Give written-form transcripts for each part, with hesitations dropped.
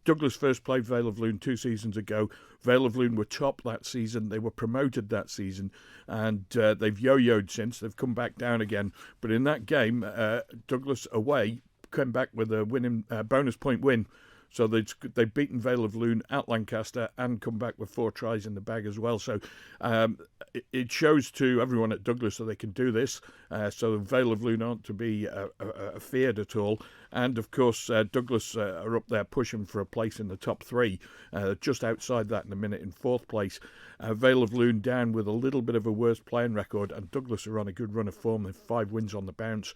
Douglas first played Vale of Loon 2 seasons ago. Vale of Loon were top that season. They were promoted that season, and they've yo-yoed since. They've come back down again. But in that game, Douglas away came back with a winning bonus point win. So they've beaten Vale of Loon at Lancaster and come back with 4 tries in the bag as well. So it shows to everyone at Douglas that they can do this. So Vale of Loon aren't to be feared at all. And, of course, Douglas are up there pushing for a place in the top 3, just outside that in a minute in 4th place. Vale of Loon down with a little bit of a worse playing record, and Douglas are on a good run of form. They've 5 wins on the bounce.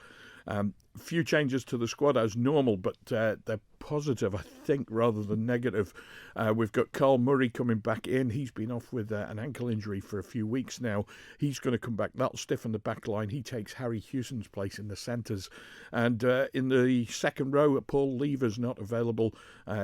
A few changes to the squad as normal, but they're positive, I think, rather than negative. We've got Carl Murray coming back in. He's been off with an ankle injury for a few weeks now. He's going to come back. That'll stiffen the back line. He takes Harry Hewson's place in the centres. And in the second row, Paul Lever's not available.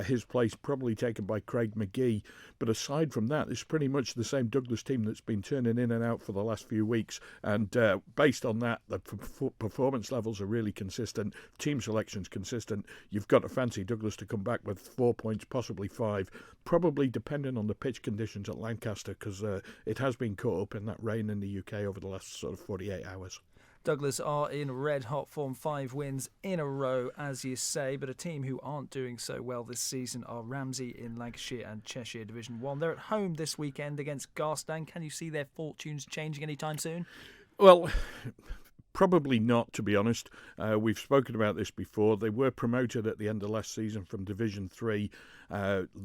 His place probably taken by Craig McGee. But aside from that, it's pretty much the same Douglas team that's been turning in and out for the last few weeks. And based on that, the performance levels are really consistent. Team selection's consistent. You've got to fancy Douglas to come back with 4 points, possibly 5, probably depending on the pitch conditions at Lancaster, because it has been caught up in that rain in the UK over the last sort of 48 hours. Douglas are in red-hot form, 5 wins in a row, as you say, but a team who aren't doing so well this season are Ramsey in Lancashire and Cheshire Division 1. They're at home this weekend against Garstang. Can you see their fortunes changing anytime soon? Well, probably not, to be honest. We've spoken about this before. They were promoted at the end of last season from Division 3.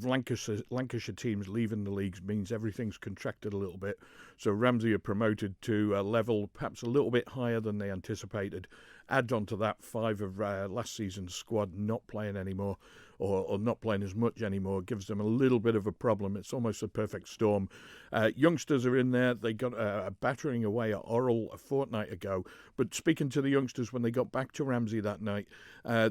Lancashire teams leaving the leagues means everything's contracted a little bit. So Ramsey are promoted to a level perhaps a little bit higher than they anticipated. Add on to that 5 of last season's squad not playing anymore, or not playing as much anymore, gives them a little bit of a problem. It's almost a perfect storm. Youngsters are in there. They got a battering away at Orrell a fortnight ago. But speaking to the youngsters when they got back to Ramsey that night,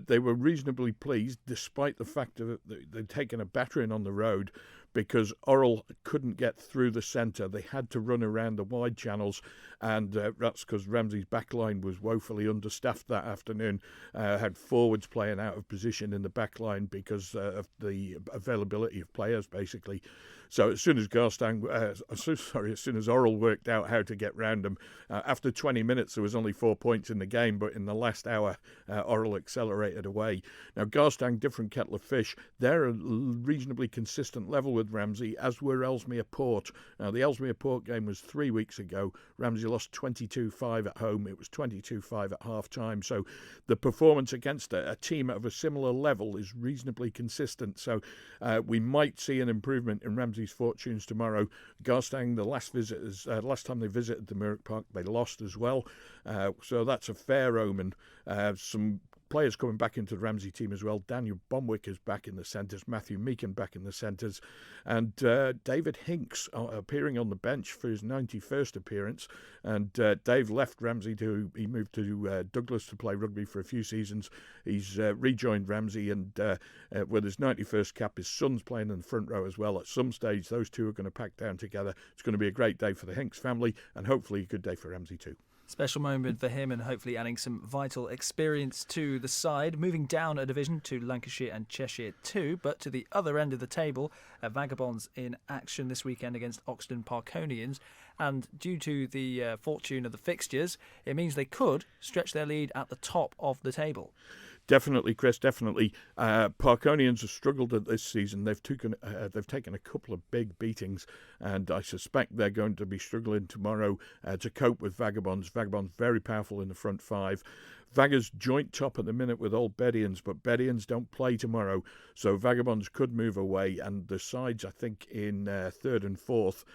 they were reasonably pleased, despite the fact that they'd taken a battering on the road, because Orrell couldn't get through the centre. They had to run around the wide channels, and that's because Ramsey's backline was woefully understaffed that afternoon. Had forwards playing out of position in the backline because of the availability of players, basically. So as soon as as soon as Orrell worked out how to get round them, after 20 minutes there was only 4 points in the game, but in the last hour Orrell accelerated away. Now Garstang, different kettle of fish. They're a reasonably consistent level with Ramsey, as were Ellesmere Port. Now the Ellesmere Port game was 3 weeks ago. Ramsey lost 22-5 at home. It was 22-5 at half-time. So the performance against a team of a similar level is reasonably consistent. So we might see an improvement in Ramsey's fortunes tomorrow. Garstang, the last time they visited the Muirk Park, they lost as well. So that's a fair omen. Some players coming back into the Ramsey team as well. Daniel Bomwick is back in the centres. Matthew Meakin back in the centres. And David Hinks appearing on the bench for his 91st appearance. And Dave left Ramsey he moved to Douglas to play rugby for a few seasons. He's rejoined Ramsey, and with his 91st cap, his son's playing in the front row as well. At some stage, those two are going to pack down together. It's going to be a great day for the Hinks family, and hopefully a good day for Ramsey too. Special moment for him, and hopefully adding some vital experience to the side. Moving down a division to Lancashire and Cheshire 2, but to the other end of the table, Vagabonds in action this weekend against Oxton Parkonians. And due to the fortune of the fixtures, it means they could stretch their lead at the top of the table. Definitely, Chris, definitely. Parkonians have struggled at this season. They've taken a couple of big beatings, and I suspect they're going to be struggling tomorrow to cope with Vagabonds. Vagabonds very powerful in the front 5. Vagas joint top at the minute with Old Bedians, but Bedians don't play tomorrow, so Vagabonds could move away, and the sides, I think, in 3rd and 4th,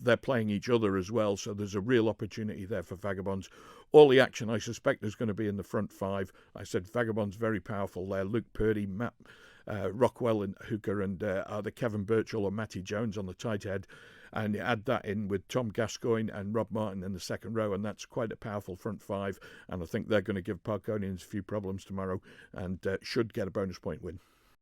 they're playing each other as well, so there's a real opportunity there for Vagabonds. All the action, I suspect, is going to be in the front 5. I said Vagabonds very powerful there. Luke Purdy, Matt Rockwell and hooker, and either Kevin Birchall or Matty Jones on the tight head. And you add that in with Tom Gascoigne and Rob Martin in the second row, and that's quite a powerful front 5. And I think they're going to give Parkonians a few problems tomorrow, and should get a bonus point win.